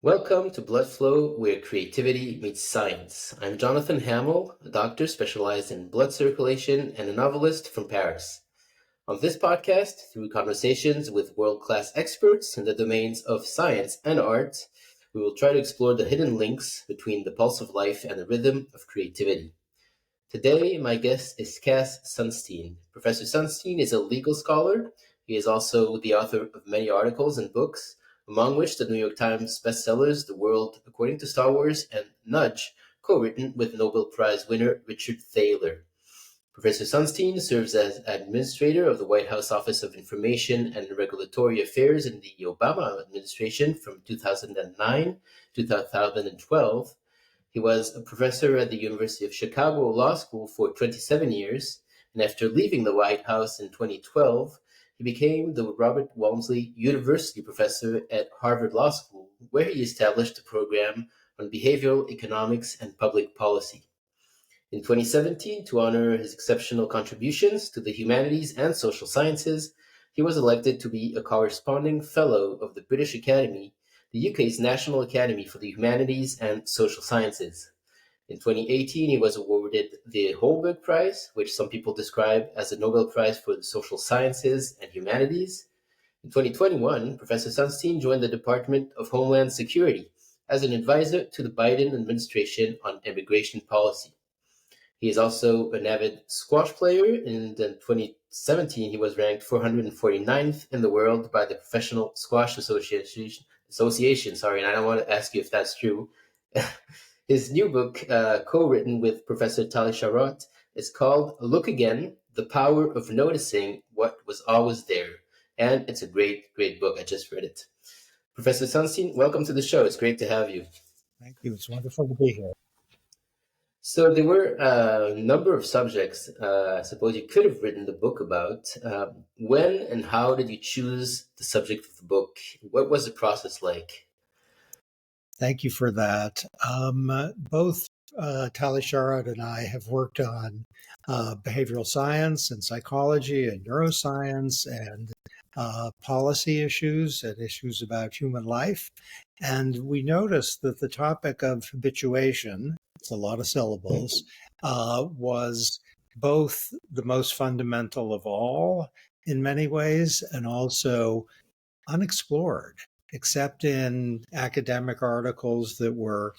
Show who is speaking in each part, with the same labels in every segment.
Speaker 1: Welcome to Blood Flow, where creativity meets science. I'm Jonathan Hamill, a doctor specialized in blood circulation and a novelist from Paris. On this podcast, through conversations with world-class experts in the domains of science and art, we will try to explore the hidden links between the pulse of life and the rhythm of creativity. Today, my guest is Cass Sunstein. Professor Sunstein is a legal scholar. He is also the author of many articles and books, among which the New York Times bestsellers The World According to Star Wars and Nudge, co-written with Nobel-prize winner Richard Thaler. Professor Sunstein serves as administrator of the White House Office of Information and Regulatory Affairs in the Obama administration from 2009 to 2012. He was a professor at the University of Chicago Law School for 27 years, and after leaving the White House in 2012, he became the Robert Walmsley University Professor at Harvard Law School, where he established a program on behavioral economics and public policy. In 2017, to honor his exceptional contributions to the humanities and social sciences, he was elected to be a corresponding fellow of the British Academy, the UK's National Academy for the Humanities and Social Sciences. In 2018, he was awarded the Holberg Prize, which some people describe as a Nobel Prize for the Social Sciences and Humanities. In 2021, Professor Sunstein joined the Department of Homeland Security as an advisor to the Biden administration on immigration policy. He is also an avid squash player. In 2017, he was ranked 449th in the world by the Professional Squash Association. Sorry, and I don't want to ask you if that's true. His new book, co-written with Professor Thaler, is called Look Again, The Power of Noticing What Was Always There. And it's a great, great book. I just read it. Professor Sunstein, welcome to the show. It's great to have you.
Speaker 2: Thank you. It's wonderful to be here.
Speaker 1: So there were a number of subjects I suppose you could have written the book about. When and how did you choose the subject of the book? What was the process like?
Speaker 2: Thank you for that. Both Tali Sharad and I have worked on behavioral science and psychology and neuroscience and policy issues and issues about human life. And we noticed that the topic of habituation, it's a lot of syllables, was both the most fundamental of all in many ways and also unexplored, except in academic articles that were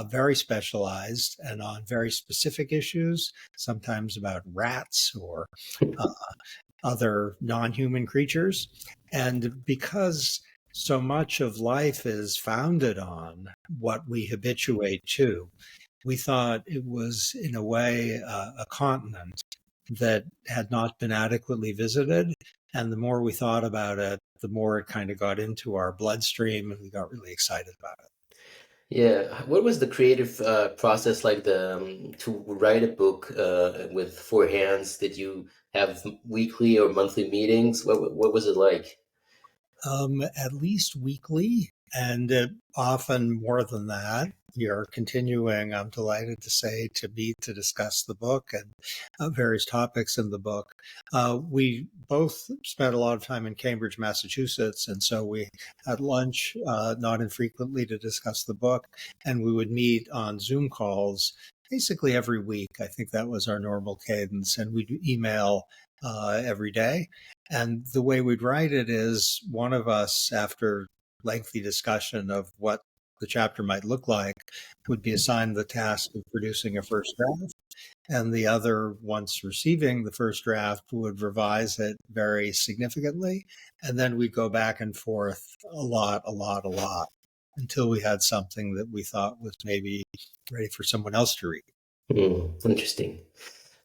Speaker 2: very specialized and on very specific issues, sometimes about rats or other non-human creatures. And because so much of life is founded on what we habituate to, we thought it was, in a way, a continent that had not been adequately visited. And the more we thought about it, the more it kind of got into our bloodstream, and we got really excited about it.
Speaker 1: Yeah, what was the creative process like to write a book with four hands? Did you have weekly or monthly meetings? What was it like?
Speaker 2: At least weekly, and often more than that. We are continuing, I'm delighted to say, to meet to discuss the book and various topics in the book. We both spent a lot of time in Cambridge, Massachusetts, and so we had lunch not infrequently to discuss the book, and we would meet on Zoom calls basically every week. I think that was our normal cadence, and we'd email every day. And the way we'd write it is one of us, after lengthy discussion of what the chapter might look like, would be assigned the task of producing a first draft. And the other, once receiving the first draft, would revise it very significantly. And then we'd go back and forth a lot, until we had something that we thought was maybe ready for someone else to read.
Speaker 1: Interesting.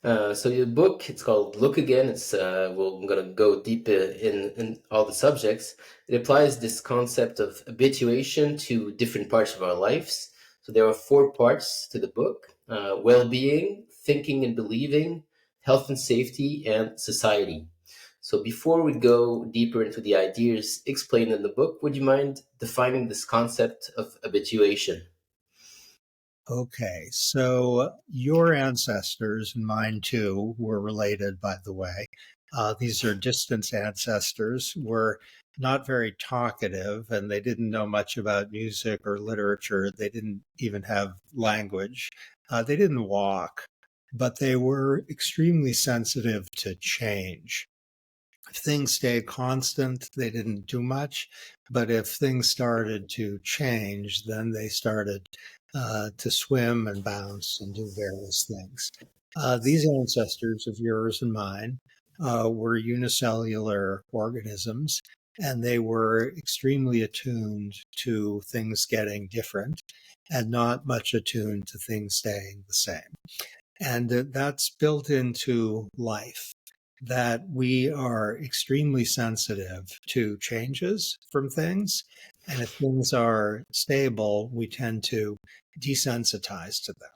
Speaker 1: So your book, it's called Look Again. It's I'm going to go deep in all the subjects. It applies this concept of habituation to different parts of our lives. So there are four parts to the book: well-being, thinking and believing, health and safety, and society. So before we go deeper into the ideas explained in the book, would you mind defining this concept of habituation?
Speaker 2: Okay, so your ancestors and mine too were related, by the way. These are distant ancestors, were not very talkative, and they didn't know much about music or literature. They didn't even have language. They didn't walk, but they were extremely sensitive to change. If things stayed constant, they didn't do much. But if things started to change, then they started to swim and bounce and do various things. These ancestors of yours and mine were unicellular organisms, and they were extremely attuned to things getting different and not much attuned to things staying the same. And that's built into life, that we are extremely sensitive to changes from things. And if things are stable, we tend to desensitize to them.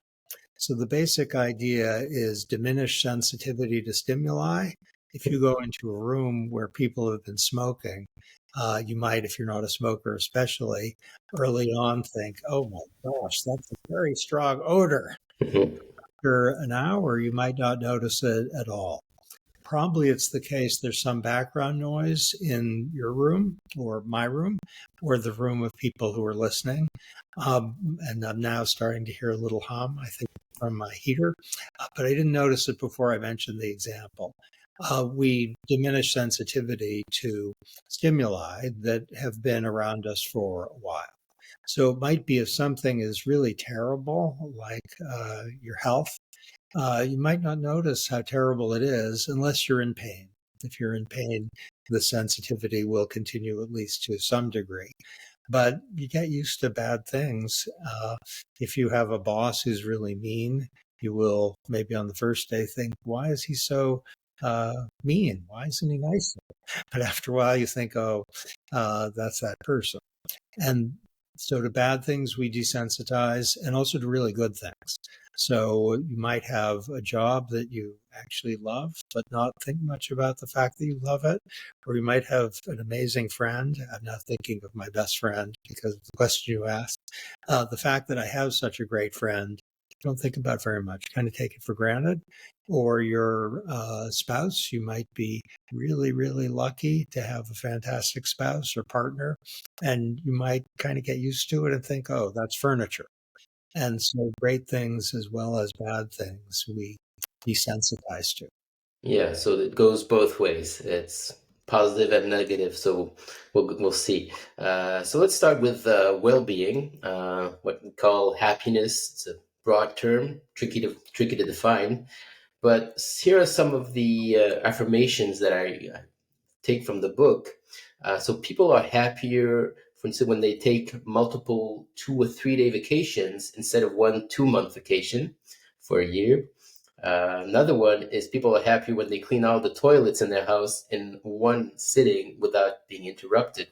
Speaker 2: So the basic idea is diminished sensitivity to stimuli. If you go into a room where people have been smoking, you might, if you're not a smoker especially, early on think, oh my gosh, that's a very strong odor.
Speaker 1: Mhm.
Speaker 2: After an hour, you might not notice it at all. Probably it's the case there's some background noise in your room or my room or the room of people who are listening. And I'm now starting to hear a little hum, I think, from my heater, but I didn't notice it before I mentioned the example. We diminish sensitivity to stimuli that have been around us for a while. So it might be if something is really terrible, like your health, you might not notice how terrible it is unless you're in pain. If you're in pain, the sensitivity will continue at least to some degree. But you get used to bad things. If you have a boss who's really mean, you will maybe on the first day think, why is he so mean? Why isn't he nice? But after a while, you think, oh, that's that person. And so to bad things, we desensitize, and also to really good things. So you might have a job that you actually love, but not think much about the fact that you love it. Or you might have an amazing friend. I'm not thinking of my best friend because of the question you asked. The fact that I have such a great friend, I don't think about very much, kind of take it for granted. Or your spouse, you might be really, really lucky to have a fantastic spouse or partner, and you might kind of get used to it and think, oh, that's furniture. And so great things as well as bad things we desensitize to.
Speaker 1: Yeah, so it goes both ways. It's positive and negative. So we'll see. So let's start with well-being, what we call happiness. It's a broad term, tricky to define. But here are some of the affirmations that I take from the book. So people are happier, for instance, when they take multiple 2 or 3 day vacations instead of 1 2 month vacation for a year. Another one is people are happy when they clean all the toilets in their house in one sitting without being interrupted.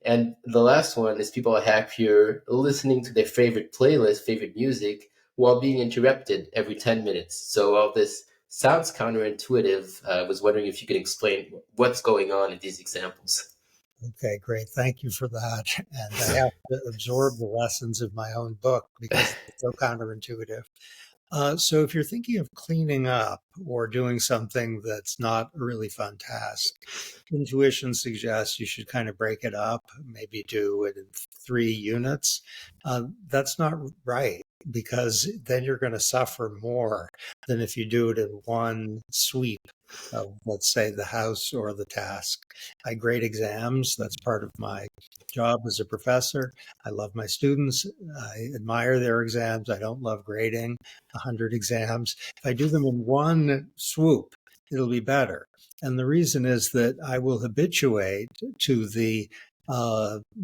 Speaker 1: And the last one is people are happier listening to their favorite playlist, favorite music, while being interrupted every 10 minutes. So all this sounds counterintuitive. I was wondering if you could explain what's going on in these examples.
Speaker 2: Okay, great. Thank you for that. And I have to absorb the lessons of my own book because it's so counterintuitive. So if you're thinking of cleaning up or doing something that's not a really fun task, intuition suggests you should kind of break it up, maybe do it in 3 units. That's not right because then you're going to suffer more than if you do it in one sweep of, let's say, the house or the task. I grade exams. That's part of my job as a professor. I love my students. I admire their exams. I don't love grading 100 exams. If I do them in one swoop, it'll be better. And the reason is that I will habituate to the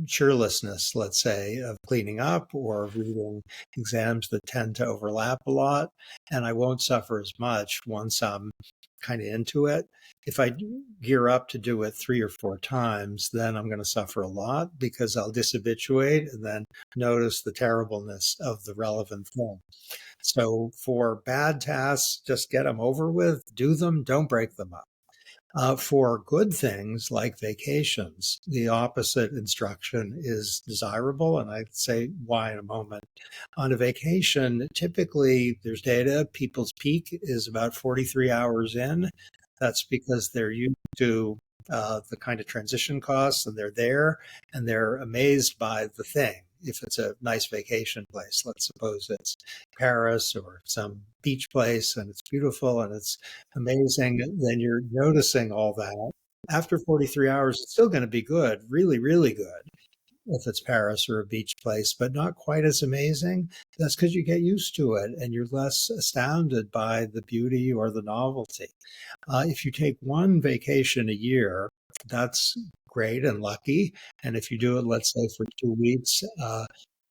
Speaker 2: cheerlessness, let's say, of cleaning up or reading exams that tend to overlap a lot. And I won't suffer as much once I'm kind of into it. If I gear up to do it 3 or 4 times, then I'm going to suffer a lot because I'll dishabituate and then notice the terribleness of the relevant thing. So for bad tasks, just get them over with, do them, don't break them up. For good things like vacations, the opposite instruction is desirable, and I'd say why in a moment. On a vacation, typically there's data, people's peak is about 43 hours in. That's because they're used to the kind of transition costs, and they're there and they're amazed by the thing. If it's a nice vacation place, let's suppose it's Paris or some beach place and it's beautiful and it's amazing, then you're noticing all that. After 43 hours, it's still going to be good, really, really good if it's Paris or a beach place, but not quite as amazing. That's because you get used to it and you're less astounded by the beauty or the novelty. If you take one vacation a year, that's great and lucky. And if you do it, let's say for 2 weeks,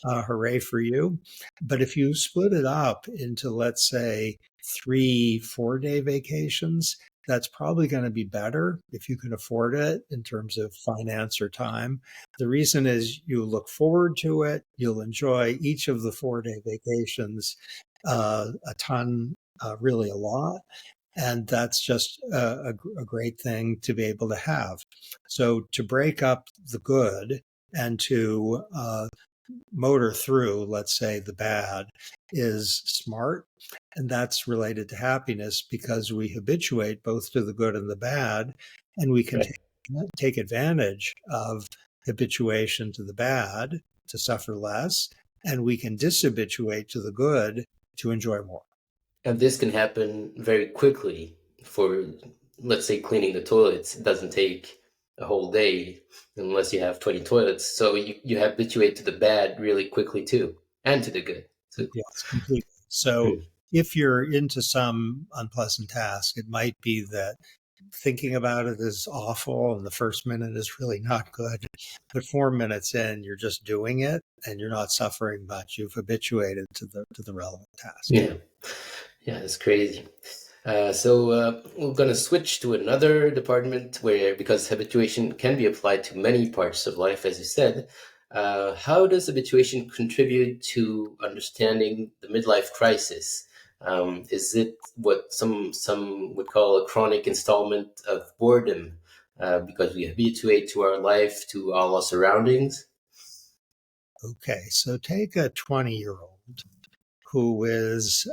Speaker 2: hooray for you. But if you split it up into, let's say, 3 4-day vacations, that's probably going to be better if you can afford it in terms of finance or time. The reason is you look forward to it. You'll enjoy each of the 4-day vacations a ton, really a lot. And that's just a great thing to be able to have. So to break up the good and to motor through, let's say, the bad is smart. And that's related to happiness because we habituate both to the good and the bad, and we can take advantage of habituation to the bad to suffer less, and we can dishabituate to the good to enjoy more.
Speaker 1: And this can happen very quickly. For, let's say, cleaning the toilets, it doesn't take a whole day unless you have 20 toilets. So you habituate to the bad really quickly too, and to the good. So,
Speaker 2: yes, completely. So if you're into some unpleasant task, it might be that thinking about it is awful and the first minute is really not good. But 4 minutes in, you're just doing it and you're not suffering much. You've habituated to the relevant task.
Speaker 1: yeah, that's crazy. So we're going to switch to another department where, because habituation can be applied to many parts of life, as you said, how does habituation contribute to understanding the midlife crisis? Is it what some would call a chronic installment of boredom because we habituate to our life, to all our surroundings?
Speaker 2: Okay, so take a 20-year-old who is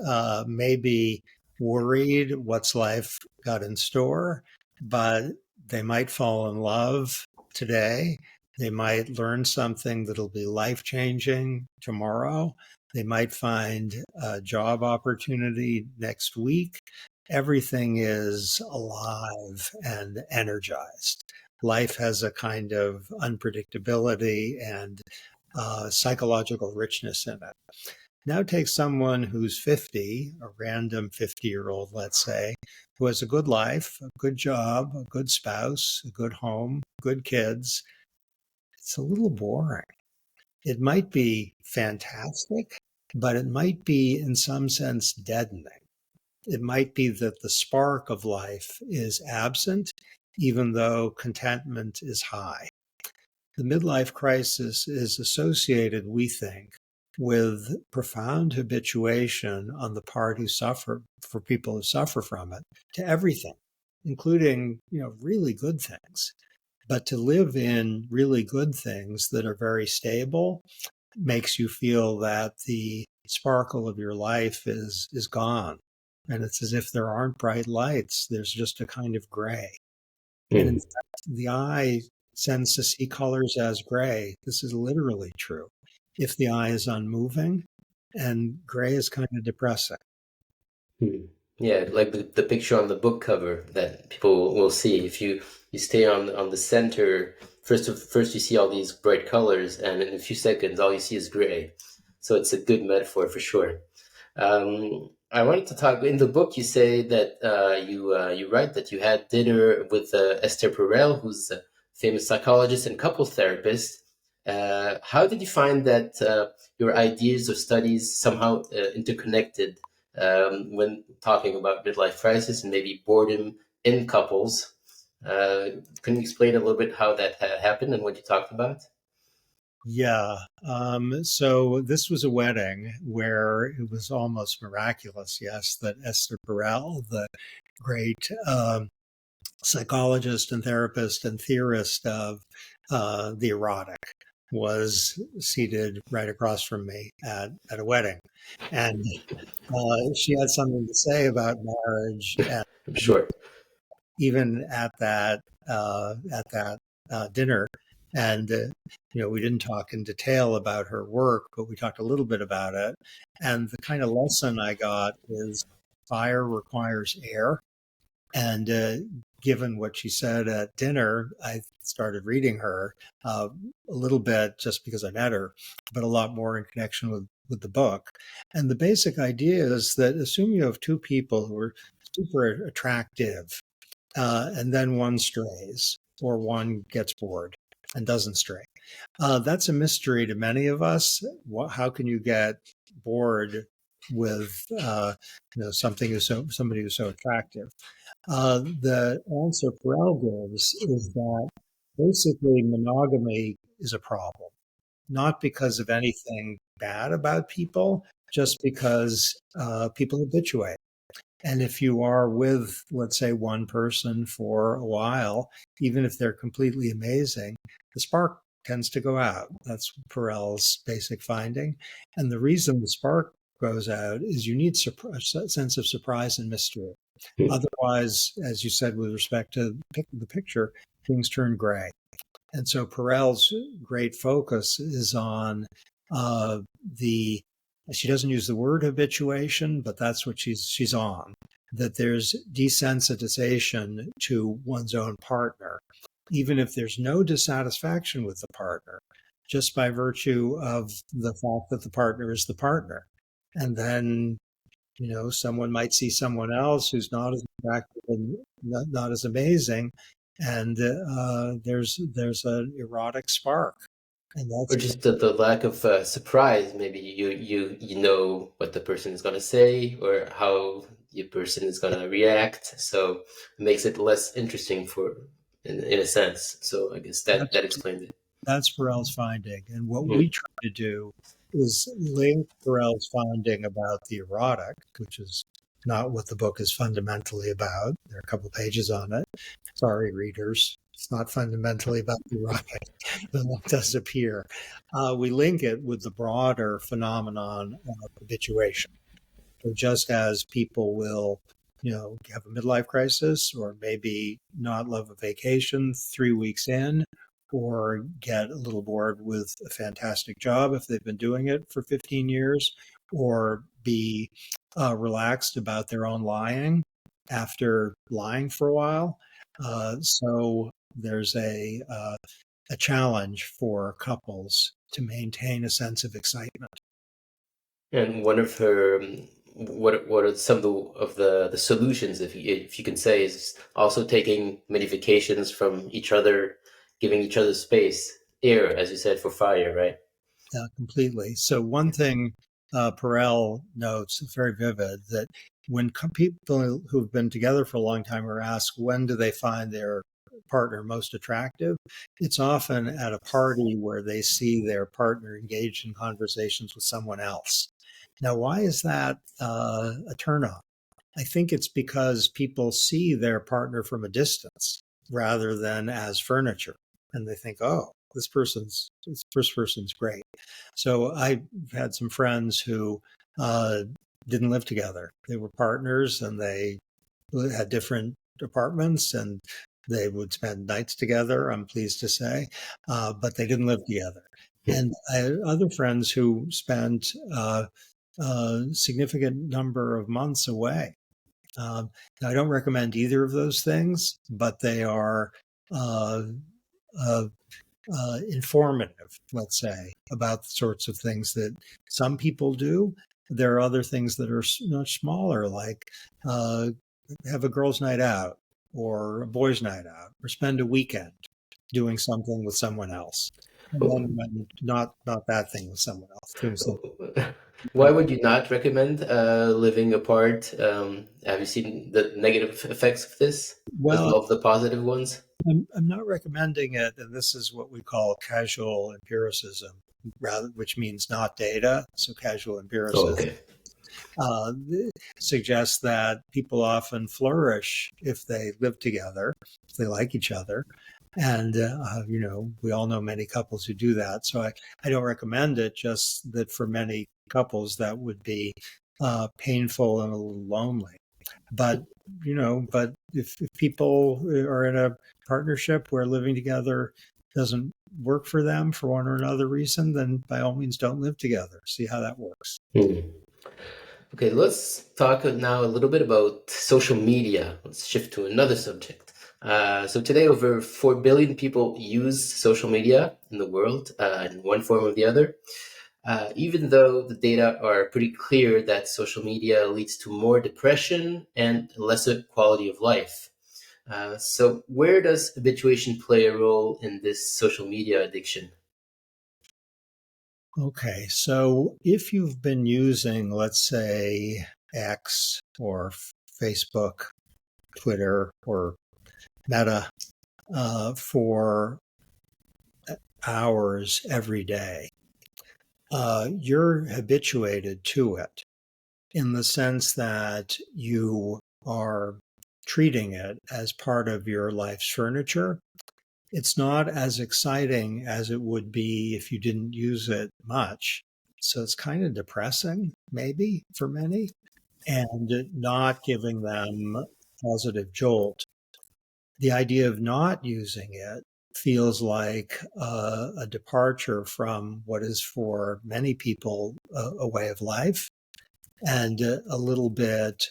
Speaker 2: maybe worried what's life got in store, but they might fall in love today. They might learn something that'll be life changing tomorrow. They might find a job opportunity next week. Everything is alive and energized. Life has a kind of unpredictability and psychological richness in it. Now take someone who's 50, a random 50-year-old, let's say, who has a good life, a good job, a good spouse, a good home, good kids. It's a little boring. It might be fantastic, but it might be in some sense deadening. It might be that the spark of life is absent, even though contentment is high. The midlife crisis is associated, we think, with profound habituation on the part who suffer, for people who suffer from it, to everything, including, really good things. But to live in really good things that are very stable makes you feel that the sparkle of your life is gone. And it's as if there aren't bright lights. There's just a kind of gray. And in fact, the eye tends to see colors as gray. This is literally true. If the eye is unmoving, and gray is kind of depressing.
Speaker 1: Yeah, like the picture on the book cover that people will see. If you stay on the center, first you see all these bright colors, and in a few seconds, all you see is gray. So it's a good metaphor for sure. I wanted to talk in the book. You say that you write that you had dinner with Esther Perel, who's a famous psychologist and couples therapist. How did you find that your ideas or studies somehow interconnected when talking about midlife crisis and maybe boredom in couples? Can you explain a little bit how that happened and what you talked about?
Speaker 2: Yeah. So this was a wedding where it was almost miraculous, yes, that Esther Perel, the great psychologist and therapist and theorist of the erotic, was seated right across from me at a wedding. And she had something to say about marriage. And
Speaker 1: I'm sure.
Speaker 2: even at that at that dinner. And, we didn't talk in detail about her work, but we talked a little bit about it. And the kind of lesson I got is fire requires air. And given what she said at dinner, I started reading her a little bit just because I met her, but a lot more in connection with the book. And the basic idea is that assume you have two people who are super attractive, and then one strays or one gets bored and doesn't stray. That's a mystery to many of us. How can you get bored with somebody who's so attractive? The answer Perel gives is that basically monogamy is a problem, not because of anything bad about people, just because people habituate. And if you are with, let's say, one person for a while, even if they're completely amazing, the spark tends to go out. That's Perel's basic finding. And the reason the spark goes out is you need a sense of surprise and mystery. Otherwise, as you said, with respect to the picture, things turn gray. And so Perel's great focus is on she doesn't use the word habituation, but that's what she's on, that there's desensitization to one's own partner, even if there's no dissatisfaction with the partner, just by virtue of the fact that the partner is the partner. And then, someone might see someone else who's not as attractive and not as amazing, and there's an erotic spark, and
Speaker 1: Or
Speaker 2: that's
Speaker 1: just the lack of surprise. Maybe you know what the person is going to say or how the person is going to react, so it makes it less interesting in a sense. So I guess that explains it.
Speaker 2: that's Perel's finding. And what we
Speaker 1: Mm.
Speaker 2: try to do is link Perel's finding about the erotic, which is not what the book is fundamentally about. There are a couple of pages on it. Sorry, readers. It's not fundamentally about the erotic, but it does appear. We link it with the broader phenomenon of habituation. So just as people will, have a midlife crisis or maybe not love a vacation 3 weeks in, or get a little bored with a fantastic job if they've been doing it for 15 years, or be relaxed about their own lying after lying for a while. So there's a challenge for couples to maintain a sense of excitement.
Speaker 1: And one of her what are some of the solutions, if you can say, is also taking many vacations from each other, giving each other space, air, as you said, for fire, right?
Speaker 2: Completely. So one thing Perel notes, very vivid, that when people who've been together for a long time are asked when do they find their partner most attractive, it's often at a party where they see their partner engaged in conversations with someone else. Now, why is that a turn on? I think it's because people see their partner from a distance rather than as furniture. And they think, oh, this first person's great. So I've had some friends who didn't live together. They were partners and they had different apartments and they would spend nights together, I'm pleased to say, but they didn't live together. And I had other friends who spent a significant number of months away. Now, I don't recommend either of those things, but they are uh, uh, informative, let's say, about the sorts of things that some people do. There are other things that are much smaller, like have a girls' night out or a boys' night out, or spend a weekend doing something with someone else, and then not that thing with someone else, doing something.
Speaker 1: Why would you not recommend living apart? Have you seen the negative effects of this as
Speaker 2: Well,
Speaker 1: well as the positive ones?
Speaker 2: I'm not recommending it, and this is what we call casual empiricism, rather, which means not data. So casual
Speaker 1: Oh,
Speaker 2: empiricism
Speaker 1: okay.
Speaker 2: uh, suggests that people often flourish if they live together, if they like each other. And, we all know many couples who do that. So I don't recommend it, just that for many couples that would be painful and a little lonely. But but if people are in a partnership where living together doesn't work for them for one or another reason, then by all means don't live together. See how that works.
Speaker 1: Hmm. Okay, let's talk now a little bit about social media. Let's shift to another subject. So today, over 4 billion people use social media in the world in one form or the other. Even though the data are pretty clear that social media leads to more depression and lesser quality of life. So where does habituation play a role in this social media addiction?
Speaker 2: Okay, so if you've been using, let's say, X or Facebook, Twitter, or Meta for hours every day, you're habituated to it in the sense that you are treating it as part of your life's furniture. It's not as exciting as it would be if you didn't use it much. So it's kind of depressing, maybe for many, and not giving them a positive jolt. The idea of not using it feels like a departure from what is for many people a way of life and a little bit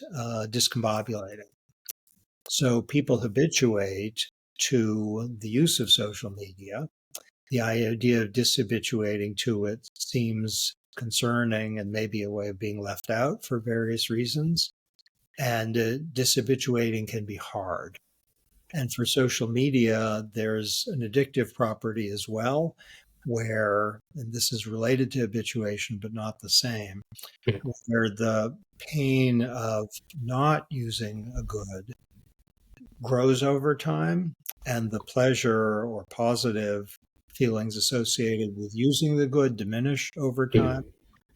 Speaker 2: discombobulating. So people habituate to the use of social media. The idea of dishabituating to it seems concerning and maybe a way of being left out for various reasons. And dishabituating can be hard. And for social media, there's an addictive property as well, where, and this is related to habituation, but not the same, where the pain of not using a good grows over time and the pleasure or positive feelings associated with using the good diminish over time.
Speaker 1: Hmm.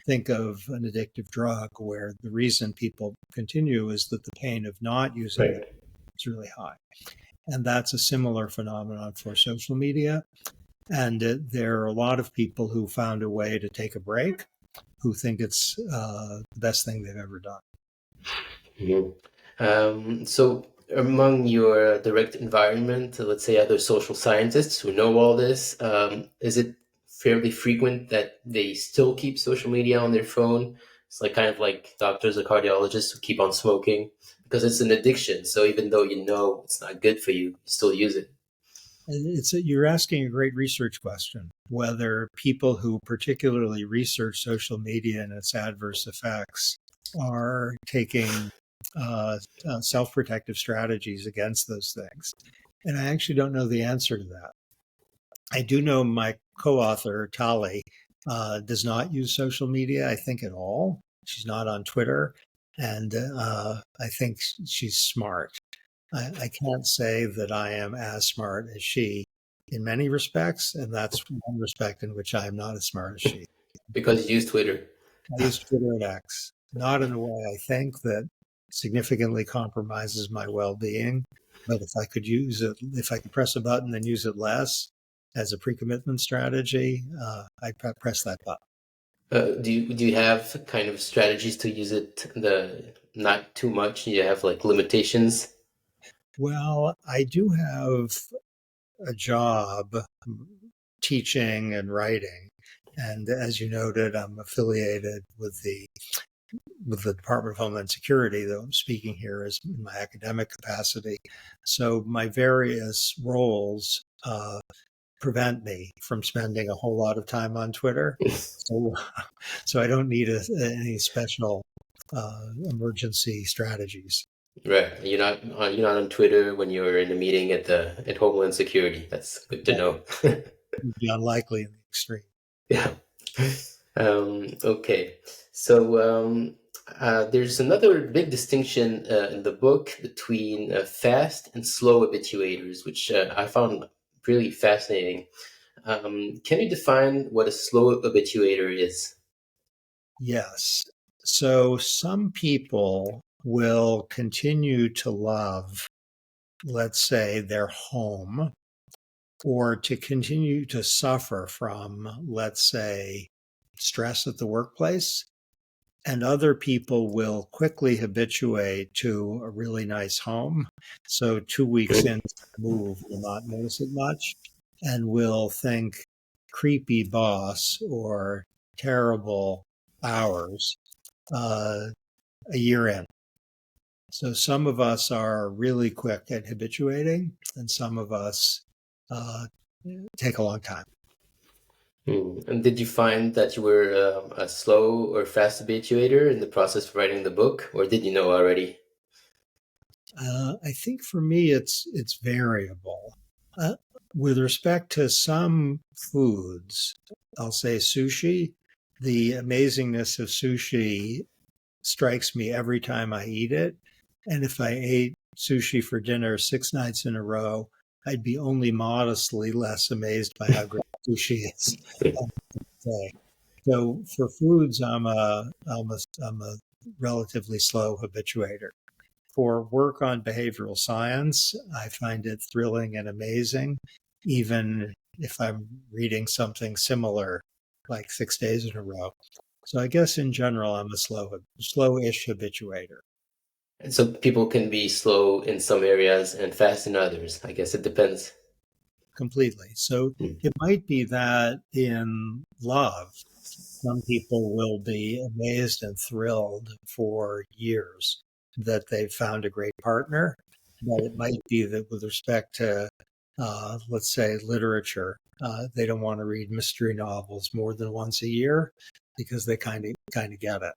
Speaker 2: Think of an addictive drug where the reason people continue is that the pain of not using it
Speaker 1: Right.
Speaker 2: is really high. And that's a similar phenomenon for social media. And there are a lot of people who found a way to take a break who think it's the best thing they've ever done.
Speaker 1: Mhm. So among your direct environment, let's say other social scientists who know all this, is it fairly frequent that they still keep social media on their phone? It's like kind of like doctors or cardiologists who keep on smoking because it's an addiction. So even though you know it's not good for you, you still use it.
Speaker 2: You're asking a great research question, whether people who particularly research social media and its adverse effects are taking self-protective strategies against those things. And I actually don't know the answer to that. I do know my co-author, Tali, does not use social media, I think, at all. She's not on Twitter. And I think she's smart. I can't say that I am as smart as she in many respects, and that's one respect in which I am not as smart as she.
Speaker 1: Because you use Twitter.
Speaker 2: I use Twitter and X, not in a way I think that significantly compromises my well-being, but if I could press a button and use it less as a pre-commitment strategy, I'd press that button.
Speaker 1: Do you have kind of strategies to use it the not too much? You have like limitations?
Speaker 2: Well, I do have a job teaching and writing. And as you noted, I'm affiliated with the Department of Homeland Security, though I'm speaking here as in my academic capacity. So my various roles prevent me from spending a whole lot of time on Twitter. So, so I don't need any special emergency strategies.
Speaker 1: Right. You're not on Twitter when you're in a meeting at Homeland Security. That's good to
Speaker 2: That
Speaker 1: know.
Speaker 2: would be unlikely in the extreme.
Speaker 1: Yeah. Okay. So there's another big distinction in the book between fast and slow habituators, which I found really fascinating. Can you define what a slow habituator is?
Speaker 2: Yes. So some people will continue to love, let's say, their home or to continue to suffer from, let's say, stress at the workplace and other people will quickly habituate to a really nice home. So 2 weeks into the move will not notice it much and will think creepy boss or terrible hours uh, a year in. So some of us are really quick at habituating, and some of us uh, take a long time.
Speaker 1: And did you find that you were a slow or fast habituator in the process of writing the book, or did you know already?
Speaker 2: I think for me, it's variable. Uh, with respect to some foods, I'll say sushi. The amazingness of sushi strikes me every time I eat it. And if I ate sushi for dinner 6 nights in a row, I'd be only modestly less amazed by how great sushi is. Say. So for foods, I'm a relatively slow habituator. For work on behavioral science, I find it thrilling and amazing, even if I'm reading something similar like 6 days in a row. So I guess in general, I'm a slow-ish habituator.
Speaker 1: And so people can be slow in some areas and fast in others. I guess it depends.
Speaker 2: Completely. So
Speaker 1: Mm.
Speaker 2: it might be that in love, some people will be amazed and thrilled for years that they've found a great partner. But it might be that with respect to, let's say, literature, they don't want to read mystery novels more than once a year because they kind of get it.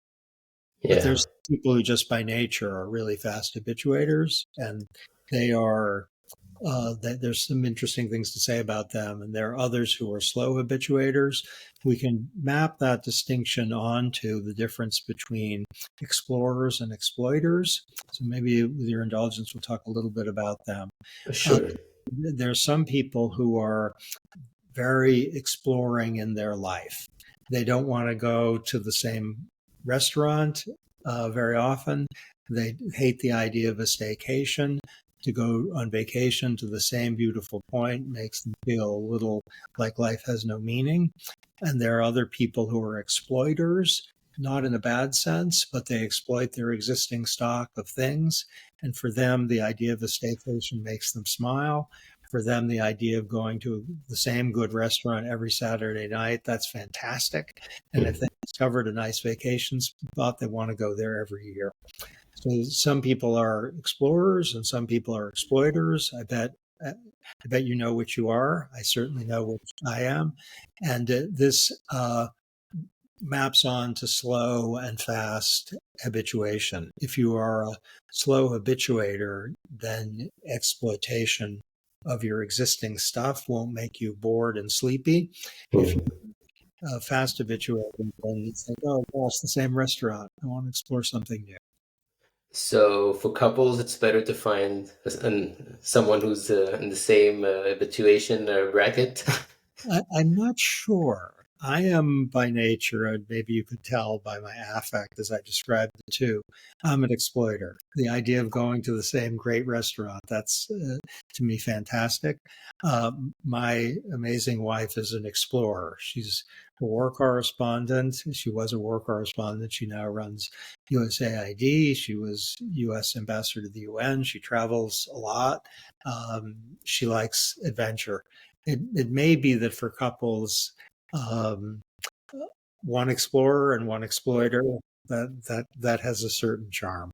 Speaker 2: But
Speaker 1: Yeah.
Speaker 2: there's people who just by nature are really fast habituators, and they are there's some interesting things to say about them. And there are others who are slow habituators. We can map that distinction onto the difference between explorers and exploiters. So maybe with your indulgence, we'll talk a little bit about them. Uh,
Speaker 1: Sure.
Speaker 2: there's some people who are very exploring in their life. They don't want to go to the same restaurant very often. They hate the idea of a staycation. To go on vacation to the same beautiful point makes them feel a little like life has no meaning. And there are other people who are exploiters, not in a bad sense, but they exploit their existing stock of things. And for them, the idea of a staycation makes them smile. For them, the idea of going to the same good restaurant every Saturday night, that's fantastic. And if
Speaker 1: Mm.
Speaker 2: they discovered a nice vacation spot, they want to go there every year. So some people are explorers and some people are exploiters. I bet you know which you are. I certainly know which I am. And this maps on to slow and fast habituation. If you are a slow habituator, then exploitation of your existing stuff won't make you bored and sleepy. If
Speaker 1: Mm.
Speaker 2: you're a fast habituator, then you think, oh gosh, the same restaurant. I want to explore something new.
Speaker 1: So for couples, it's better to find someone who's in the same habituation bracket.
Speaker 2: I'm not sure. I am by nature, and maybe you could tell by my affect as I described the two, I'm an exploiter. The idea of going to the same great restaurant, that's to me fantastic. My amazing wife is an explorer. She's a war correspondent. She was a war correspondent. She now runs USAID. She was US ambassador to the UN. She travels a lot. She likes adventure. It may be that for couples, um, one explorer and one exploiter, that has a certain charm.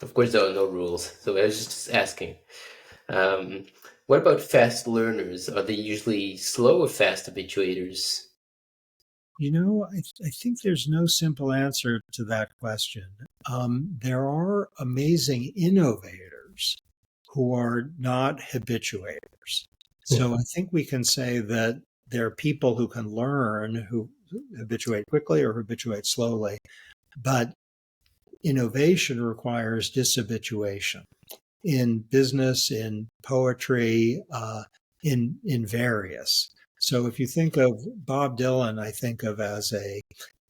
Speaker 1: Of course, there are no rules, so I was just asking. Um, what about fast learners? Are they usually slow or fast habituators?
Speaker 2: I think there's no simple answer to that question. There are amazing innovators who are not habituators. So I think we can say that there are people who can learn who habituate quickly or habituate slowly, but innovation requires dishabituation in business, in poetry, in various. So if you think of Bob Dylan, I think of as a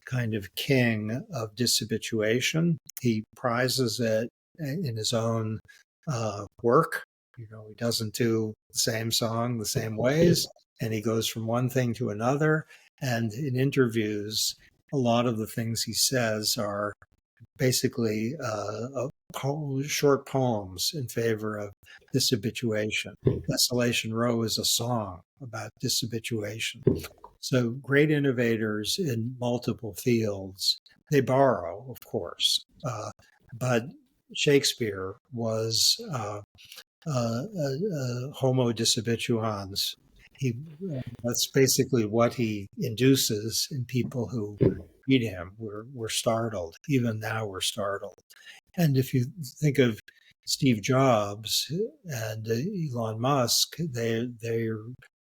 Speaker 2: kind of king of dishabituation. He prizes it in his own work. He doesn't do the same song the same ways, and he goes from one thing to another. And in interviews, a lot of the things he says are basically short poems in favor of dishabituation. Desolation Row is a song about dishabituation. So great innovators in multiple fields, they borrow, of course, but Shakespeare was homo dishabituans. That's basically what he induces in people who read him. We're startled. Even now, we're startled. And if you think of Steve Jobs and Elon Musk, they're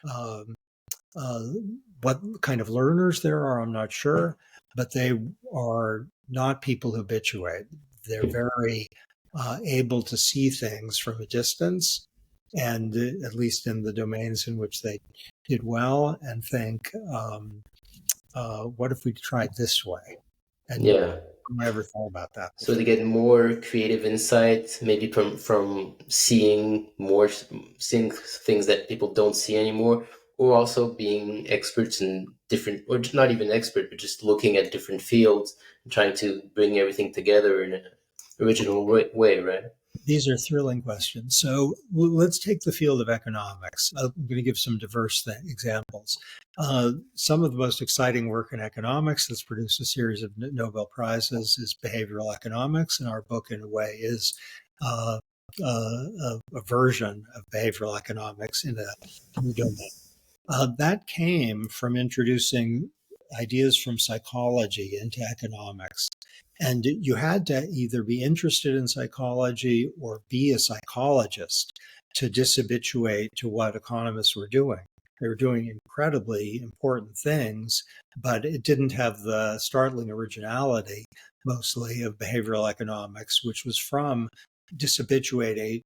Speaker 2: um, uh, what kind of learners there are, I'm not sure, but they are not people who habituate. They're very able to see things from a distance, and at least in the domains in which they did well, and think, what if we tried this way? And
Speaker 1: Yeah.
Speaker 2: I never thought about that
Speaker 1: So
Speaker 2: before.
Speaker 1: they get more creative insight, maybe from seeing more, seeing things that people don't see anymore, or also being experts in different, or not even expert, but just looking at different fields and trying to bring everything together in an original way, right?
Speaker 2: These are thrilling questions. So let's take the field of economics. I'm going to give some diverse examples. Some of the most exciting work in economics that's produced a series of Nobel Prizes is behavioral economics, and our book, in a way, is a version of behavioral economics in a new domain. That came from introducing ideas from psychology into economics. And you had to either be interested in psychology or be a psychologist to dishabituate to what economists were doing. They were doing incredibly important things, but it didn't have the startling originality, mostly, of behavioral economics, which was from dishabituating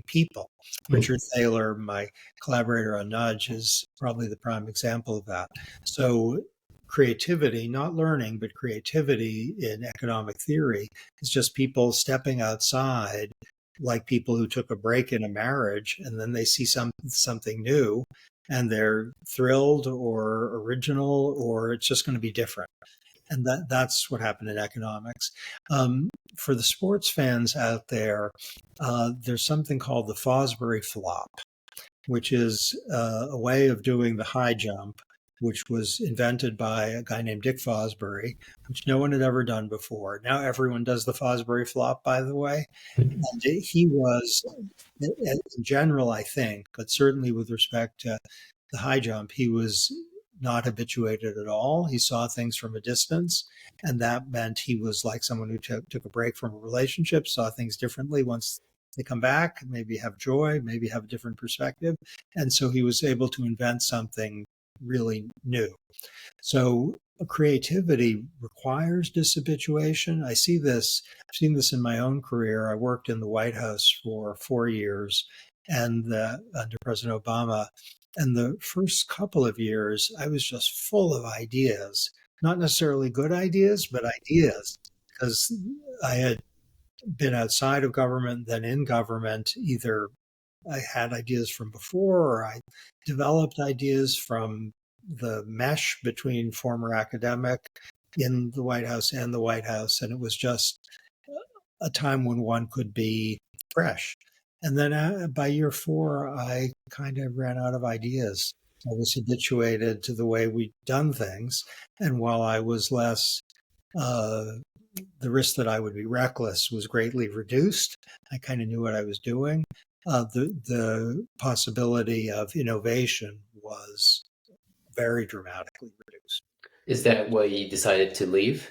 Speaker 2: people. Richard Thaler, my collaborator on Nudge, is probably the prime example of that. So creativity, not learning, but creativity in economic theory is just people stepping outside, like people who took a break in a marriage and then they see something new and they're thrilled or original, or it's just going to be different. And that's what happened in economics. For the sports fans out there, there's something called the Fosbury flop, which is a way of doing the high jump, which was invented by a guy named Dick Fosbury, which no one had ever done before. Now everyone does the Fosbury flop, by the way. And he was, in general, I think, but certainly with respect to the high jump, he was not habituated at all. He saw things from a distance, and that meant he was like someone who took a break from a relationship, saw things differently once they come back, maybe have joy, maybe have a different perspective. And so he was able to invent something really new. So creativity requires dishabituation. I've seen this in my own career. I worked in the White House for 4 years and under President Obama. And the first couple of years, I was just full of ideas, not necessarily good ideas, but ideas, because I had been outside of government, then in government. Either I had ideas from before, or I developed ideas from the mesh between former academic in the White House and the White House. And it was just a time when one could be fresh. And then by year 4, I kind of ran out of ideas. I was habituated to the way we'd done things. And while I was less, the risk that I would be reckless was greatly reduced. I kind of knew what I was doing. The possibility of innovation was very dramatically reduced.
Speaker 1: Is that why you decided to leave?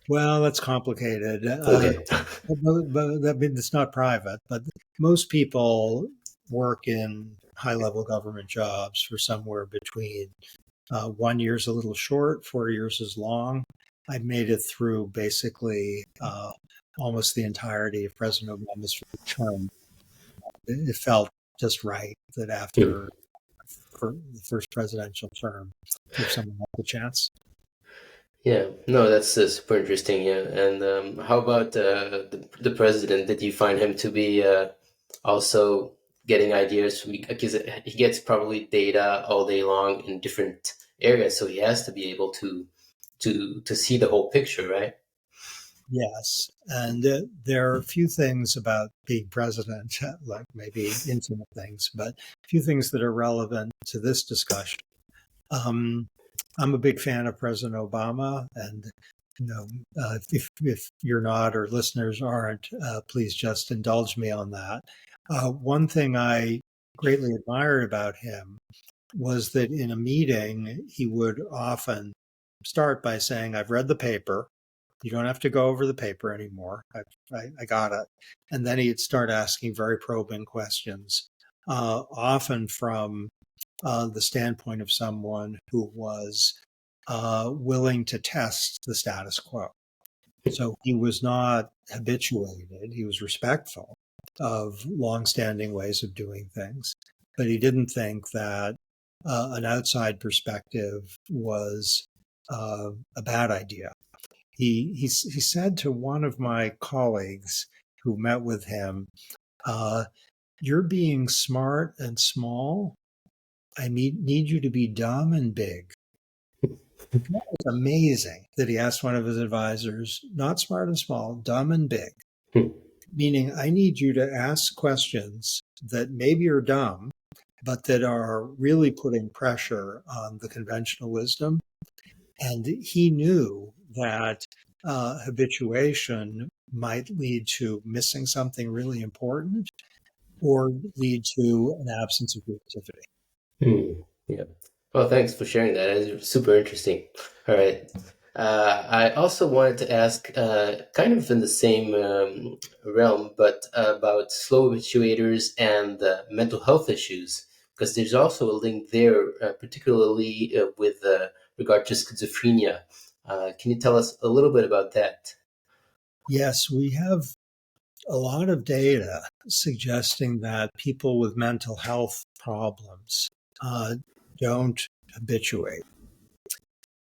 Speaker 2: Well, that's complicated.
Speaker 1: Okay.
Speaker 2: But I mean, it's not private, but most people work in high level government jobs for somewhere between 1 year's a little short, 4 years is long. I made it through basically almost the entirety of President Obama's term. It felt just right that after the first presidential term, give someone else a chance.
Speaker 1: Yeah, no, that's super interesting. Yeah, and how about the president? Did you find him to be also getting ideas from, because he gets probably data all day long in different areas, so he has to be able to to see the whole picture, right?
Speaker 2: Yes. And there are a few things about being president, like maybe intimate things, but a few things that are relevant to this discussion. Um, I'm a big fan of President Obama, and if you're not or listeners aren't, please just indulge me on that. One thing I greatly admired about him was that in a meeting, he would often start by saying, "I've read the paper. You don't have to go over the paper anymore. I got it." And then he'd start asking very probing questions, often from the standpoint of someone who was willing to test the status quo. So he was not habituated. He was respectful of longstanding ways of doing things, but he didn't think that an outside perspective was a bad idea. He said to one of my colleagues who met with him, "You're being smart and small. I need you to be dumb and big." It's amazing that he asked one of his advisors, not smart and small, dumb and big, meaning I need you to ask questions that maybe are dumb, but that are really putting pressure on the conventional wisdom. And he knew that habituation might lead to missing something really important or lead to an absence of creativity.
Speaker 1: Yeah. Well, thanks for sharing that. It's super interesting. All right. I also wanted to ask, kind of in the same realm, but about slow habituators and mental health issues, because there's also a link there, particularly with regard to schizophrenia. Can you tell us a little bit about that?
Speaker 2: Yes, we have a lot of data suggesting that people with mental health problems don't habituate.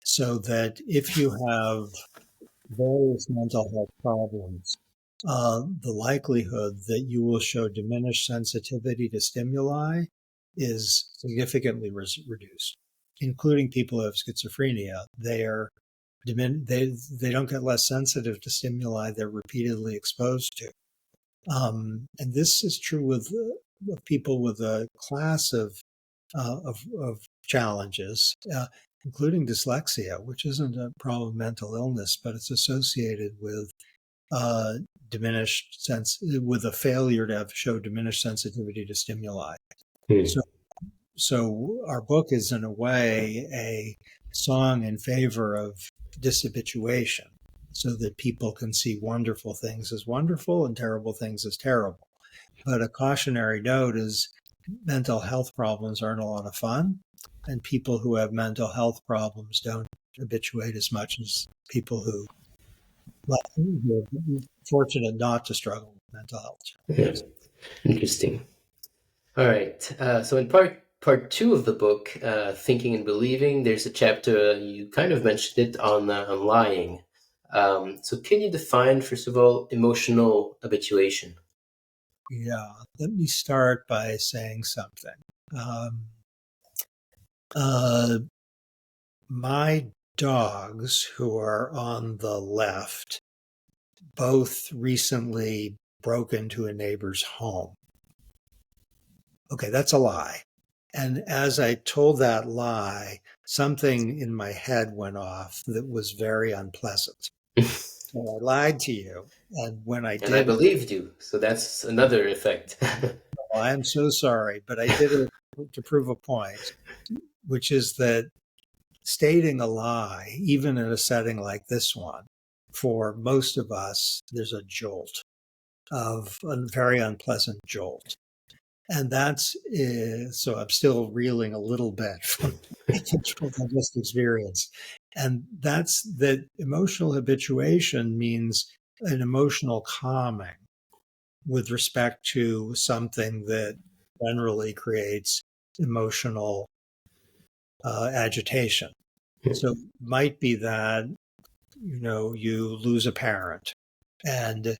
Speaker 2: So that if you have various mental health problems, the likelihood that you will show diminished sensitivity to stimuli is significantly reduced, including people who have schizophrenia. They don't get less sensitive to stimuli they're repeatedly exposed to. And this is true with people with a class of challenges, including dyslexia, which isn't a problem of mental illness, but it's associated with uh, diminished sense, with a failure to show diminished sensitivity to stimuli.
Speaker 1: Hmm.
Speaker 2: So, so our book is in a way a song in favor of dishabituation, so that people can see wonderful things as wonderful and terrible things as terrible. But a cautionary note is mental health problems aren't a lot of fun, and people who have mental health problems don't habituate as much as people who are fortunate not to struggle with mental health
Speaker 1: Yeah.
Speaker 2: challenges.
Speaker 1: Interesting. All right. So in part two of the book, Thinking and Believing, there's a chapter you kind of mentioned it on lying. So can you define, first of all, emotional habituation?
Speaker 2: Yeah, let me start by saying something. Um, uh, my dogs, who are on the left, both recently broke into a neighbor's home. Okay, that's a lie. And as I told that lie, something in my head went off that was very unpleasant. So I lied to you. And when I
Speaker 1: And I
Speaker 2: did it,
Speaker 1: believed you, so that's another effect.
Speaker 2: well, I'm so sorry, but I did it to prove a point, which is that stating a lie, even in a setting like this one, for most of us, there's a jolt of a very unpleasant jolt. And that's so I'm still reeling a little bit from what I just experienced. And that's that emotional habituation means an emotional calming with respect to something that generally creates emotional agitation. So it might be that, you lose a parent, and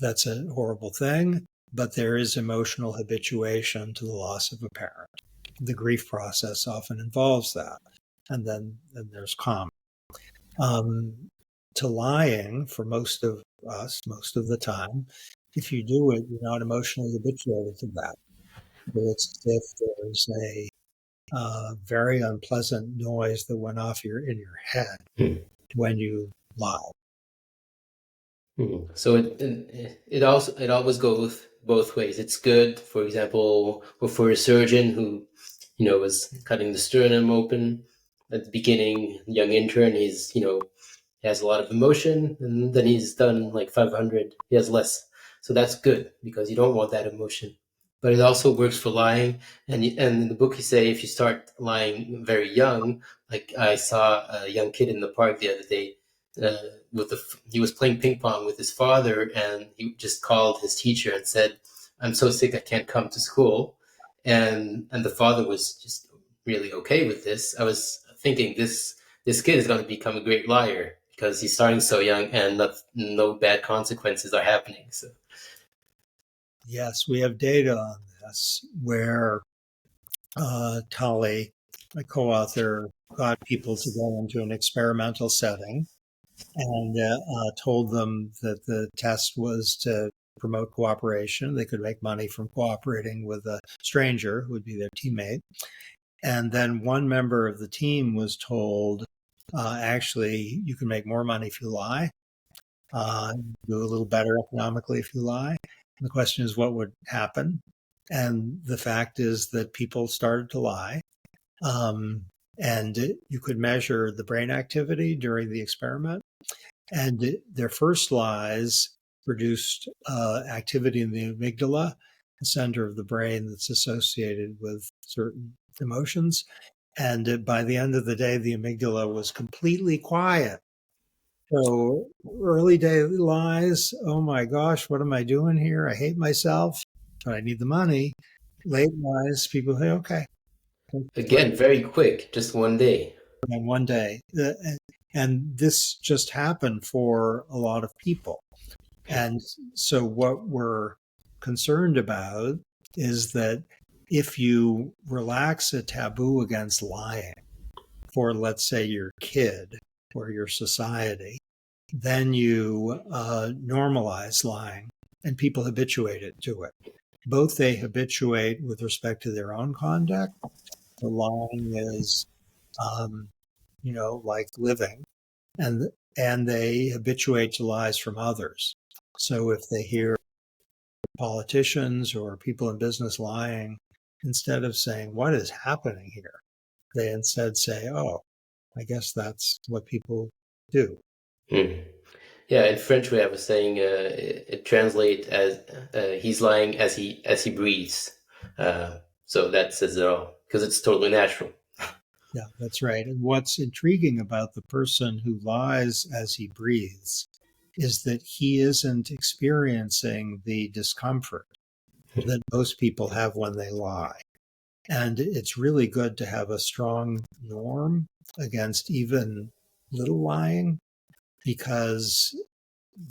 Speaker 2: that's a horrible thing, but there is emotional habituation to the loss of a parent. The grief process often involves that. And then there's calm. um, to lying for most of us, most of the time. If you do it, you're not emotionally habituated to that. It's as if there's a very unpleasant noise that went off in your head
Speaker 1: Hmm.
Speaker 2: when you lie.
Speaker 1: So it always goes both ways. It's good, for example, for a surgeon who, was cutting the sternum open at the beginning, young intern. He has a lot of emotion, and then he's done like 500. He has less, so that's good because you don't want that emotion. But it also works for lying, and in the book you say if you start lying very young, like I saw a young kid in the park the other day uh, he was playing ping pong with his father, and he just called his teacher and said, "I'm so sick I can't come to school," and the father was just really okay with this. I was thinking this kid is going to become a great liar because he's starting so young and no bad consequences are happening. So
Speaker 2: Yes, we have data on this where Tali, my co-author, got people to go into an experimental setting and told them that the test was to promote cooperation. They could make money from cooperating with a stranger who would be their teammate. And then one member of the team was told, actually, you can make more money if you lie, do a little better economically if you lie. And the question is, what would happen? And the fact is that people started to lie. Um, and you could measure the brain activity during the experiment. And their first lies produced activity in the amygdala, the center of the brain that's associated with certain emotions. And by the end of the day, the amygdala was completely quiet. So early day lies, oh my gosh, what am I doing here? I hate myself, but I need the money. Late lies, people say, okay,
Speaker 1: again, very quick, just one day.
Speaker 2: on one day. And this just happened for a lot of people. And so what we're concerned about is that if you relax a taboo against lying for, let's say, your kid or your society, then you normalize lying and people habituate it to it. Both they habituate with respect to their own conduct. The lying is, um, like living, and they habituate to lies from others. So if they hear politicians or people in business lying, instead of saying, what is happening here? They instead say, oh, I guess that's what people do.
Speaker 1: Hmm. Yeah, in French we have a saying. It translates as "he's lying as he breathes." So that says it all because it's totally natural.
Speaker 2: Yeah, that's right. And what's intriguing about the person who lies as he breathes is that he isn't experiencing the discomfort that most people have when they lie. And it's really good to have a strong norm against even little lying because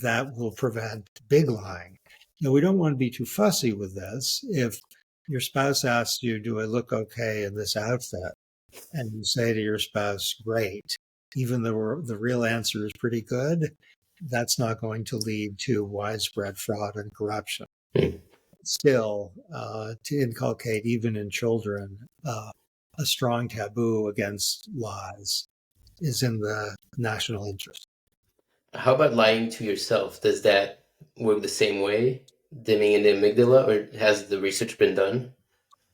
Speaker 2: that will prevent big lying. Now, we don't want to be too fussy with this. If your spouse asks you, do I look okay in this outfit? And you say to your spouse, great, even though the real answer is pretty good, that's not going to lead to widespread fraud and corruption.
Speaker 1: Hmm.
Speaker 2: Still, to inculcate, even in children, a strong taboo against lies is in the national interest.
Speaker 1: How about lying to yourself? Does that work the same way? Dimming in the amygdala, or has the research been done?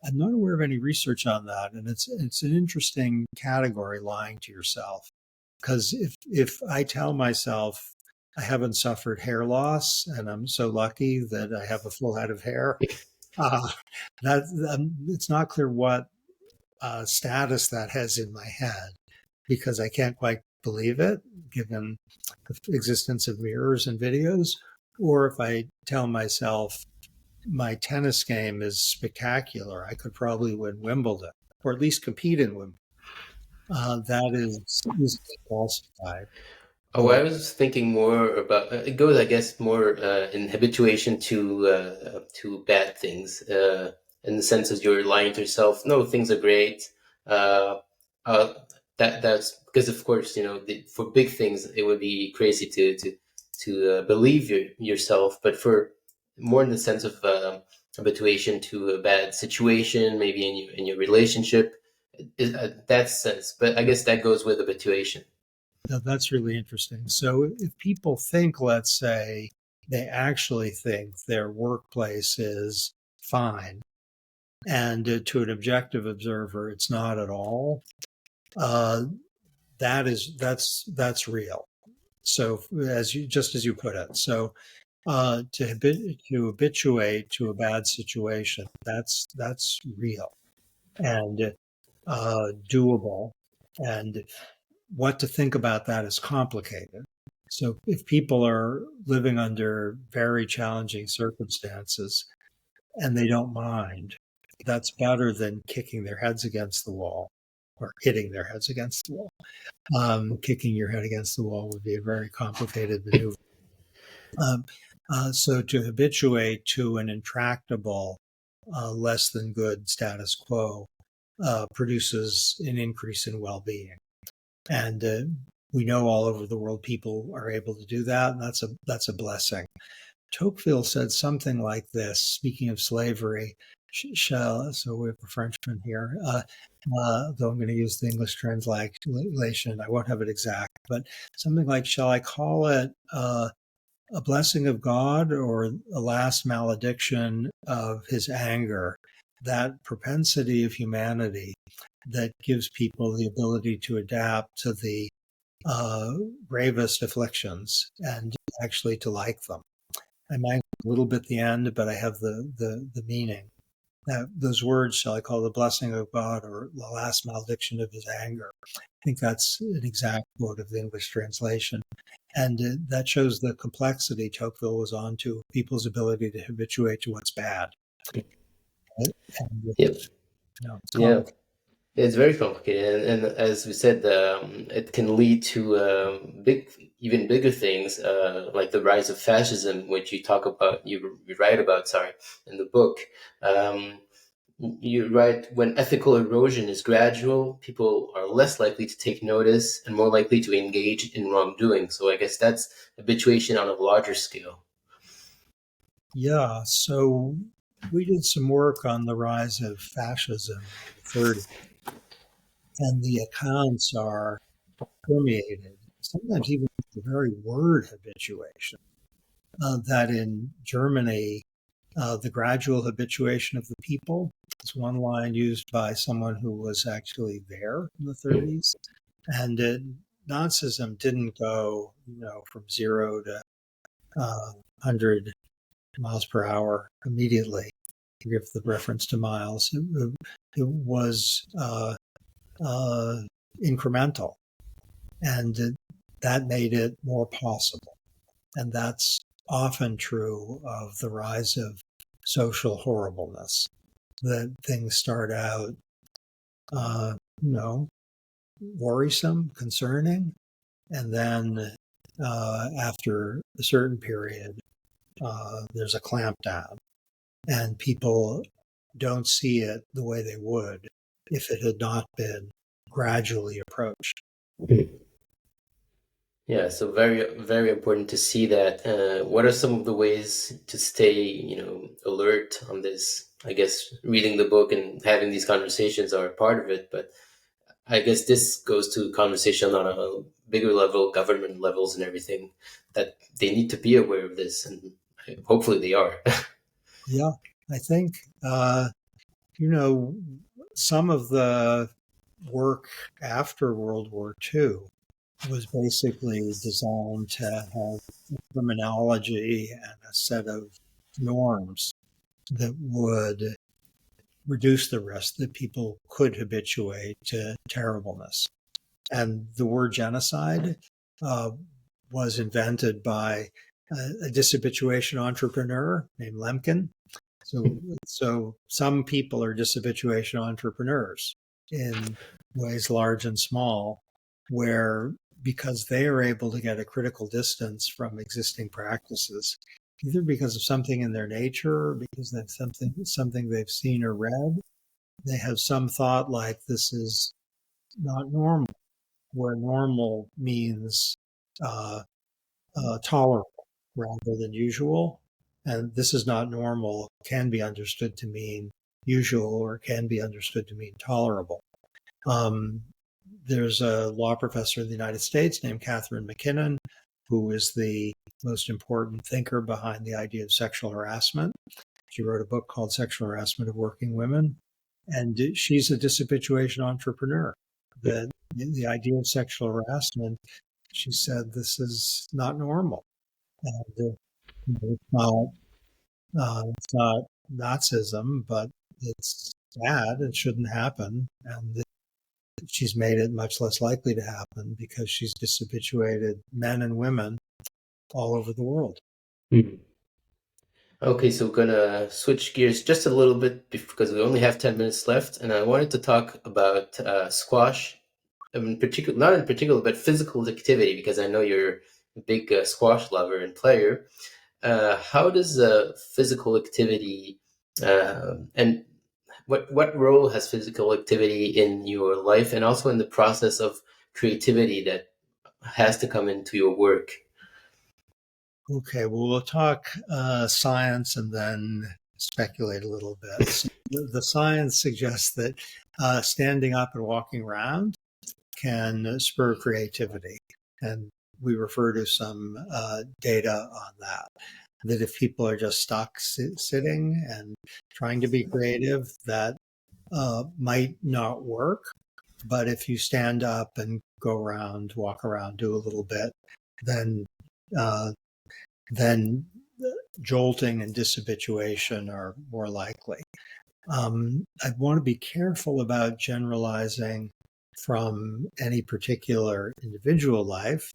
Speaker 2: I'm not aware of any research on that, and it's an interesting category, lying to yourself, because if I tell myself I haven't suffered hair loss and I'm so lucky that I have a full head of hair, uh, that it's not clear what status that has in my head because I can't quite believe it, given the existence of mirrors and videos. Or if I tell myself my tennis game is spectacular, I could probably win Wimbledon or at least compete in Wimbledon. That is easily falsified.
Speaker 1: Oh, I
Speaker 2: So
Speaker 1: was thinking more about it goes, I guess, more in habituation to bad things. In the sense as you're lying to yourself, no, things are great. Uh, that that's because of course, for big things, it would be crazy to believe yourself, but for more in the sense of habituation to a bad situation, maybe in your relationship, that sense. But I guess that goes with habituation.
Speaker 2: Now, that's really interesting. So if people think, let's say, they actually think their workplace is fine, and to an objective observer, it's not at all, uh, that's real. So as you put it, so to habituate to a bad situation, that's real and doable, and what to think about that is complicated. So if people are living under very challenging circumstances and they don't mind, that's better than kicking their heads against the wall or hitting their heads against the wall. Kicking your head against the wall would be a very complicated maneuver. Um, so to habituate to an intractable, less than good status quo produces an increase in well-being. And we know all over the world people are able to do that, and that's a blessing. Tocqueville said something like this, speaking of slavery. So we have a Frenchman here, though I'm going to use the English translation. I won't have it exact, but something like, shall I call it a blessing of God or a last malediction of his anger? That propensity of humanity that gives people the ability to adapt to the gravest afflictions and actually to like them. I might a little bit the end, but I have the meaning. Those words, shall I call the blessing of God or the last malediction of his anger? I think that's an exact quote of the English translation. And that shows the complexity Tocqueville was on to people's ability to habituate to what's bad. And,
Speaker 1: Yep.
Speaker 2: it's
Speaker 1: Yeah.
Speaker 2: complicated.
Speaker 1: It's very complicated, and as we said, it can lead to even bigger things, like the rise of fascism, which you write about, sorry, in the book. Um, you write, when ethical erosion is gradual, people are less likely to take notice and more likely to engage in wrongdoing. So I guess that's habituation on a larger scale.
Speaker 2: Yeah, so we did some work on the rise of fascism in the 30s, and the accounts are permeated, sometimes even with the very word habituation. That in Germany, the gradual habituation of the people is one line used by someone who was actually there in the 30s. And Nazism didn't go, from 0 to 100 miles per hour immediately. Forgive the reference to miles. It was incremental, and that made it more possible. And that's often true of the rise of social horribleness, that things start out, uh, you know, worrisome, concerning, and then after a certain period, there's a clampdown, and people don't see it the way they would if it had not been gradually approached.
Speaker 1: Yeah, so very, very important to see that. What are some of the ways to stay, alert on this? I guess reading the book and having these conversations are part of it, but I guess this goes to conversation on a bigger level, government levels and everything, that they need to be aware of this, and hopefully they are.
Speaker 2: Yeah, I think, you know, some of the work after World War II was basically designed to have terminology and a set of norms that would reduce the risk that people could habituate to terribleness. And the word genocide uh, was invented by a dishabituation entrepreneur named Lemkin. So some people are dishabituation entrepreneurs in ways large and small, where because they are able to get a critical distance from existing practices, either because of something in their nature or because that's something they've seen or read, they have some thought like this is not normal. where normal means uh, tolerable rather than usual. And this is not normal, can be understood to mean usual or can be understood to mean tolerable. Um, there's a law professor in the United States named Catherine McKinnon, who is the most important thinker behind the idea of sexual harassment. She wrote a book called Sexual Harassment of Working Women, and she's a dishabituation entrepreneur. The idea of sexual harassment, she said, this is not normal. And it's not Nazism, but it's bad. It shouldn't happen. And she's made it much less likely to happen because she's dishabituated men and women all over the world.
Speaker 1: Mhm. Okay, so we're gonna switch gears just a little bit because we only have 10 minutes left, and I wanted to talk about squash, in particular, not in particular, but physical activity, because I know you're a big squash lover and player. How does physical activity and what role has physical activity in your life and also in the process of creativity that has to come into your work?
Speaker 2: Okay, well, we'll talk science and then speculate a little bit. So the science suggests that standing up and walking around can spur creativity. And we refer to some data on that. That if people are just stuck sitting and trying to be creative, that might not work. But if you stand up and go around, walk around, do a little bit, then uh, then jolting and dishabituation are more likely. I want to be careful about generalizing from any particular individual life,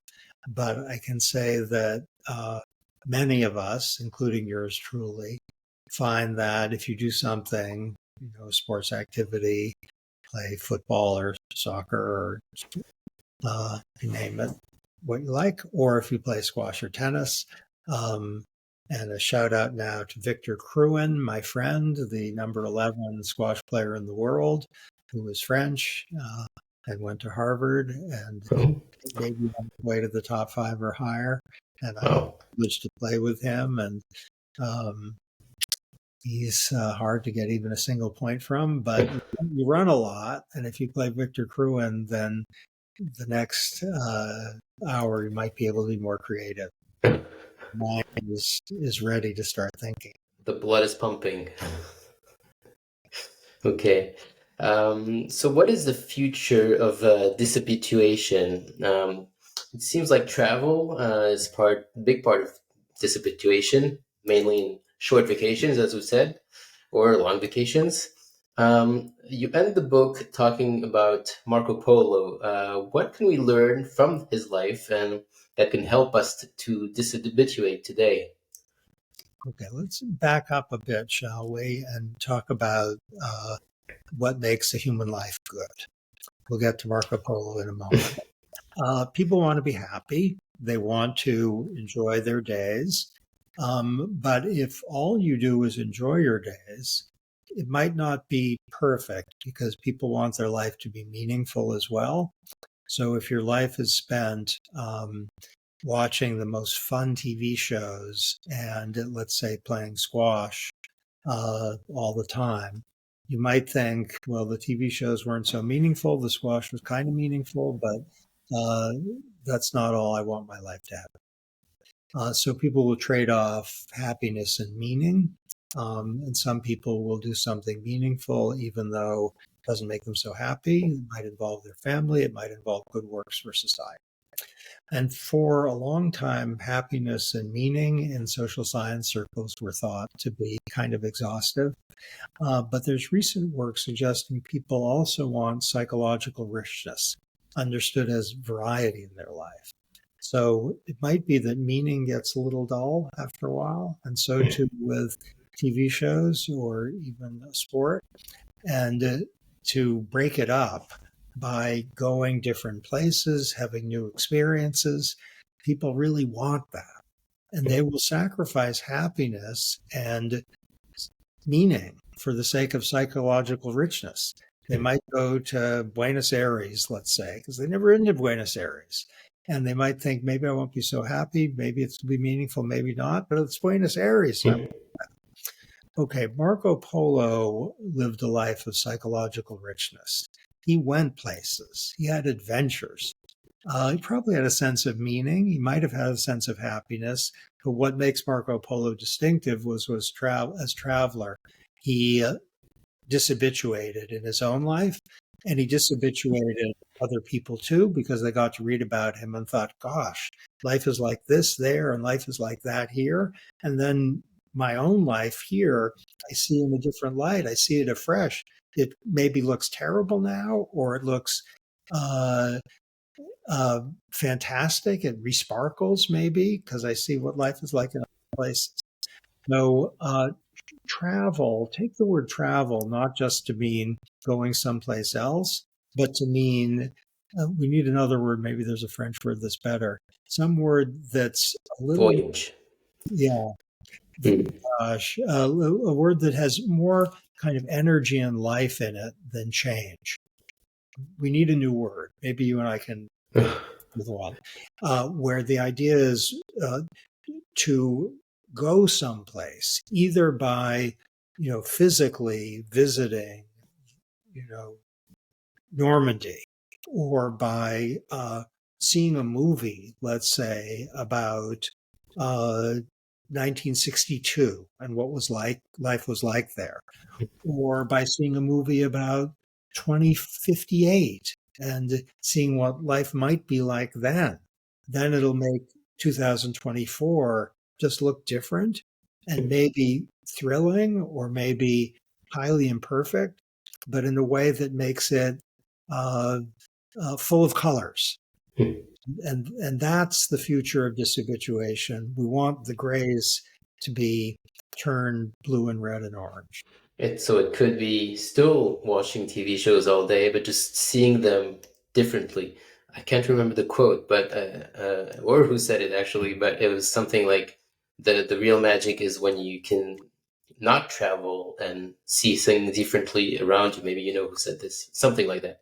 Speaker 2: but I can say that many of us, including yours truly, find that if you do something, sports activity, play football or soccer or you name it, what you like, or if you play squash or tennis. And a shout out now to Victor Crouin, my friend, the number 11 squash player in the world, who is French and went to Harvard and
Speaker 1: Oh,
Speaker 2: maybe on his way to the top 5 or higher. And I had
Speaker 1: wow.
Speaker 2: the privilege to play with him. And he's hard to get even a single point from, but you run a lot. And if you play Victor Crouin, then the next hour you might be able to be more creative. Mind is ready to start thinking.
Speaker 1: The blood is pumping. Okay. So what is the future of dishabituation? It seems like travel is big part of dishabituation, mainly in short vacations, as we said, or long vacations. You end the book talking about Marco Polo. What can we learn from his life and that can help us to dishabituate today?
Speaker 2: Okay, let's back up a bit, shall we, and talk about what makes a human life good. We'll get to Marco Polo in a moment. People want to be happy. They want to enjoy their days. But if all you do is enjoy your days, it might not be perfect because people want their life to be meaningful as well. So if your life is spent watching the most fun TV shows and let's say playing squash all the time, you might think, well, the TV shows weren't so meaningful. The squash was kind of meaningful, but that's not all I want my life to have. So people will trade off happiness and meaning. And some people will do something meaningful, even though it doesn't make them so happy. It might involve their family. It might involve good works for society. And for a long time, happiness and meaning in social science circles were thought to be kind of exhaustive. But there's recent work suggesting people also want psychological richness, understood as variety in their life. So it might be that meaning gets a little dull after a while, and so too with TV shows or even sport. And to break it up by going different places, having new experiences, people really want that. And they will sacrifice happiness and meaning for the sake of psychological richness. They might go to Buenos Aires, let's say, because they never been to Buenos Aires. And they might think, maybe I won't be so happy. Maybe it's going to be meaningful, maybe not, but it's Buenos Aires. So okay, Marco Polo lived a life of psychological richness. He went places. He had adventures. He probably had a sense of meaning. He might have had a sense of happiness. But what makes Marco Polo distinctive was as traveler, he dishabituated in his own life, and he dishabituated other people too, because they got to read about him and thought, gosh, life is like this there and life is like that here. And then my own life here, I see in a different light. I see it afresh. It maybe looks terrible now, or it looks uh, fantastic. It resparkles maybe because I see what life is like in other places. So travel, take the word travel, not just to mean going someplace else, but to mean, we need another word. Maybe there's a French word that's better. Some word that's a little,
Speaker 1: Voyage.
Speaker 2: yeah,
Speaker 1: Mm.
Speaker 2: gosh, a word that has more kind of energy and life in it than change. We need a new word. Maybe you and I can with one, where the idea is to go someplace, either by, physically visiting, Normandy, or by seeing a movie, let's say, about 1962 and what was like life was like there, or by seeing a movie about 2058 and seeing what life might be like then. Then it'll make 2024 just look different and maybe thrilling or maybe highly imperfect, but in a way that makes it uh, full of colors. And that's the future of dishabituation. We want the grays to be turned blue and red and orange.
Speaker 1: So it could be still watching TV shows all day, but just seeing them differently. I can't remember the quote, but or who said it actually, but it was something like the real magic is when you can not travel and see things differently around you. Maybe you know who said this, something like that.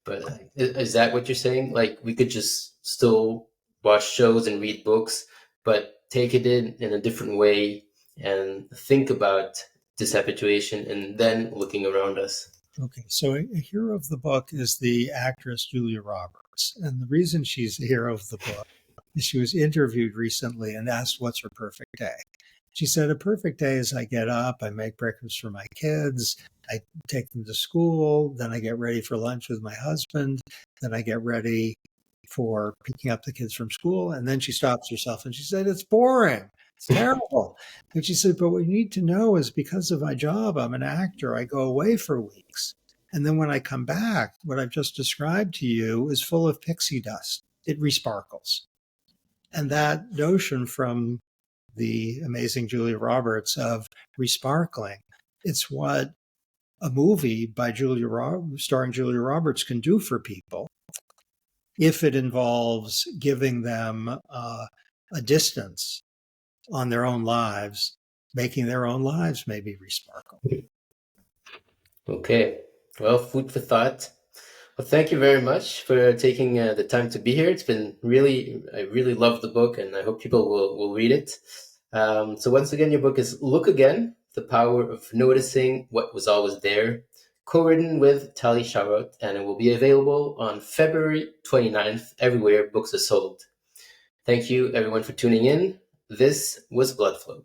Speaker 1: But is that what you're saying? Like we could just still watch shows and read books, but take it in a different way and think about dishabituation and then looking around us.
Speaker 2: Okay, so a hero of the book is the actress Julia Roberts. And the reason she's a hero of the book is she was interviewed recently and asked what's her perfect day. She said, a perfect day is I get up, I make breakfast for my kids, I take them to school, then I get ready for lunch with my husband, then I get ready for picking up the kids from school. And then she stops herself and she said, it's boring. It's terrible. And she said, but what you need to know is because of my job, I'm an actor, I go away for weeks. And then when I come back, what I've just described to you is full of pixie dust. It resparkles. And that notion from the amazing Julia Roberts of resparkling, it's what a movie by starring Julia Roberts can do for people if it involves giving them a distance on their own lives, making their own lives maybe resparkle.
Speaker 1: Okay. Well, food for thought. Well, thank you very much for taking the time to be here. It's been I really love the book and I hope people will read it. So once again, your book is Look Again, The Power of Noticing What Was Always There, co-written with Tali Sharot, and it will be available on February 29th, everywhere books are sold. Thank you everyone for tuning in. This was Blood Flow.